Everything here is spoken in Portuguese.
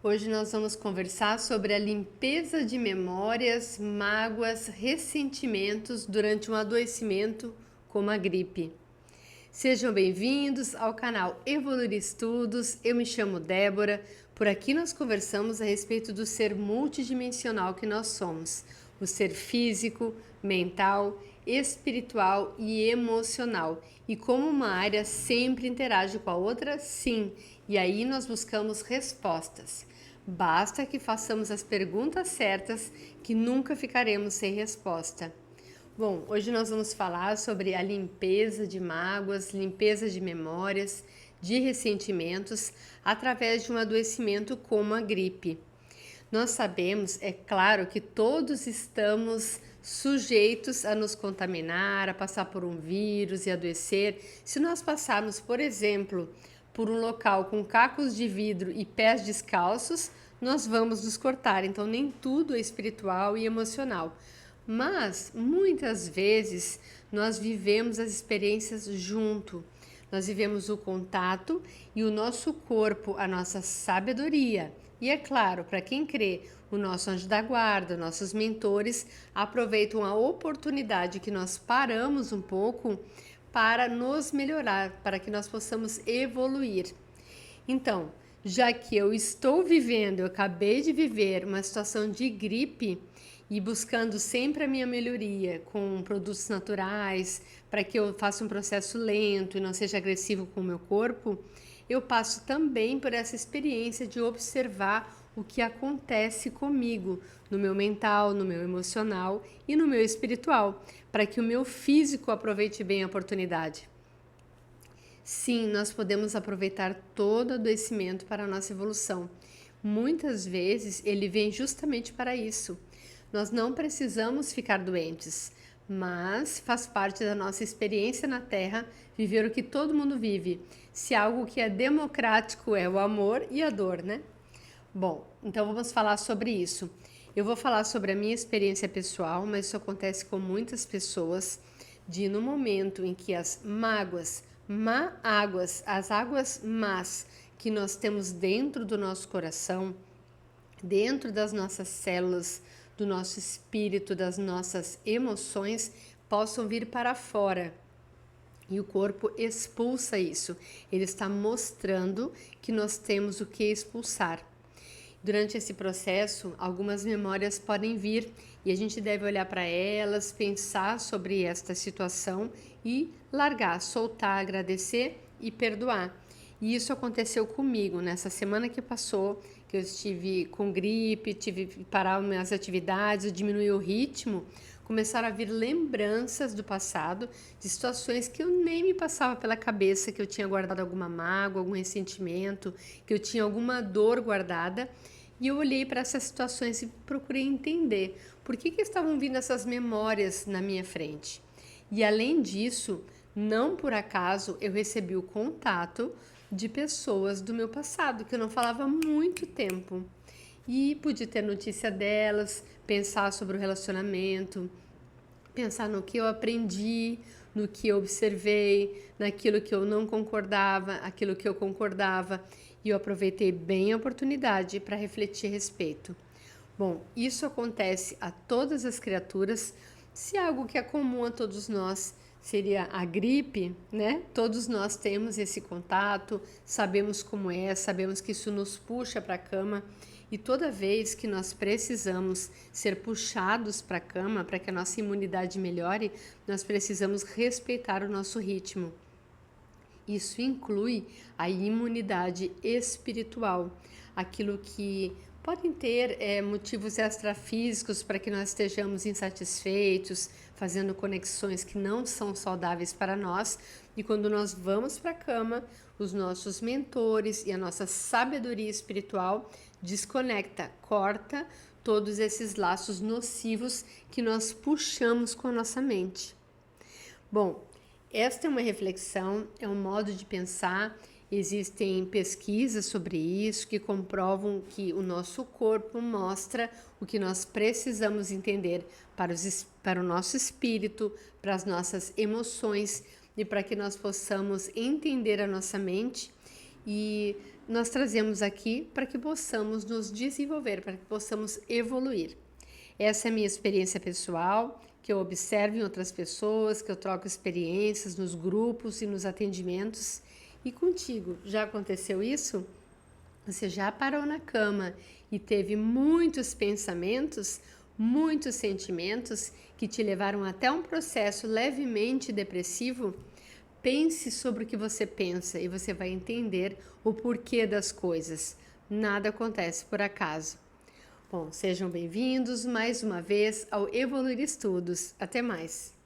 Hoje nós vamos conversar sobre a limpeza de memórias, mágoas, ressentimentos durante um adoecimento como a gripe. Sejam bem-vindos ao canal Evoluir Estudos. Eu me chamo Débora. Por aqui nós conversamos a respeito do ser multidimensional que nós somos, o ser físico, mental, espiritual e emocional, e como uma área sempre interage com a outra, sim, e aí nós buscamos respostas. Basta que façamos as perguntas certas, que nunca ficaremos sem resposta. Bom, hoje nós vamos falar sobre a limpeza de mágoas, limpeza de memórias, de ressentimentos, através de um adoecimento como a gripe. Nós sabemos, é claro, que todos estamos sujeitos a nos contaminar, a passar por um vírus e adoecer. Se nós passarmos, por exemplo, por um local com cacos de vidro e pés descalços, nós vamos nos cortar. Então, nem tudo é espiritual e emocional. Mas, muitas vezes, nós vivemos as experiências junto. Nós vivemos o contato e o nosso corpo, a nossa sabedoria. E é claro, para quem crê, o nosso anjo da guarda, nossos mentores, aproveitam a oportunidade que nós paramos um pouco para nos melhorar, para que nós possamos evoluir. Então, já que eu estou vivendo, eu acabei de viver uma situação de gripe e buscando sempre a minha melhoria com produtos naturais, para que eu faça um processo lento e não seja agressivo com o meu corpo, eu passo também por essa experiência de observar o que acontece comigo, no meu mental, no meu emocional e no meu espiritual, para que o meu físico aproveite bem a oportunidade. Sim, nós podemos aproveitar todo adoecimento para a nossa evolução. Muitas vezes ele vem justamente para isso. Nós não precisamos ficar doentes, mas faz parte da nossa experiência na Terra viver o que todo mundo vive. Se algo que é democrático é o amor e a dor, né? Bom, então vamos falar sobre isso. Eu vou falar sobre a minha experiência pessoal, mas isso acontece com muitas pessoas, de no momento em que as mágoas, as águas más que nós temos dentro do nosso coração, dentro das nossas células, do nosso espírito, das nossas emoções, possam vir para fora. E o corpo expulsa isso. Ele está mostrando que nós temos o que expulsar. Durante esse processo, algumas memórias podem vir e a gente deve olhar para elas, pensar sobre esta situação e largar, soltar, agradecer e perdoar. E isso aconteceu comigo nessa semana que passou, que eu estive com gripe, tive que parar minhas atividades, diminuir o ritmo. Começaram a vir lembranças do passado, de situações que eu nem me passava pela cabeça, que eu tinha guardado alguma mágoa, algum ressentimento, que eu tinha alguma dor guardada. E eu olhei para essas situações e procurei entender por que estavam vindo essas memórias na minha frente. E além disso, não por acaso eu recebi o contato de pessoas do meu passado, que eu não falava há muito tempo. E pude ter notícia delas, pensar sobre o relacionamento, pensar no que eu aprendi, no que eu observei, naquilo que eu não concordava, aquilo que eu concordava, e eu aproveitei bem a oportunidade para refletir a respeito. Bom, isso acontece a todas as criaturas. Se algo que é comum a todos nós seria a gripe, né? Todos nós temos esse contato, sabemos como é, sabemos que isso nos puxa para a cama. E toda vez que nós precisamos ser puxados para a cama, para que a nossa imunidade melhore, nós precisamos respeitar o nosso ritmo. Isso inclui a imunidade espiritual, aquilo que podem ter motivos extrafísicos para que nós estejamos insatisfeitos, fazendo conexões que não são saudáveis para nós. E quando nós vamos para a cama, os nossos mentores e a nossa sabedoria espiritual desconecta, corta todos esses laços nocivos que nós puxamos com a nossa mente. Bom, esta é uma reflexão, é um modo de pensar. Existem pesquisas sobre isso que comprovam que o nosso corpo mostra o que nós precisamos entender para o nosso espírito, para as nossas emoções e para que nós possamos entender a nossa mente e nós trazemos aqui para que possamos nos desenvolver, para que possamos evoluir. Essa é a minha experiência pessoal, que eu observo em outras pessoas, que eu troco experiências nos grupos e nos atendimentos. E contigo, já aconteceu isso? Você já parou na cama e teve muitos pensamentos, muitos sentimentos que te levaram até um processo levemente depressivo? Pense sobre o que você pensa e você vai entender o porquê das coisas. Nada acontece por acaso. Bom, sejam bem-vindos mais uma vez ao Evoluir Estudos. Até mais!